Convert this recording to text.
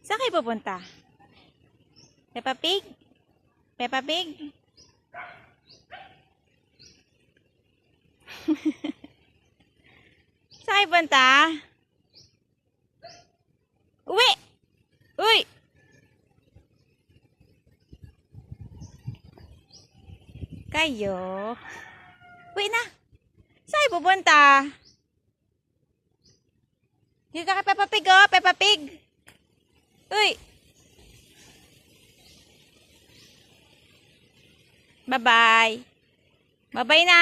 Saan kayo pupunta? Peppa Pig? Peppa Pig? Saan kayo punta? Uwi! Uy! Kayo? Uwi na! Saan kayo pupunta? Dito ka kay Peppa Pig, oh! Peppa Pig! Uy! Bye-bye! Bye-bye na!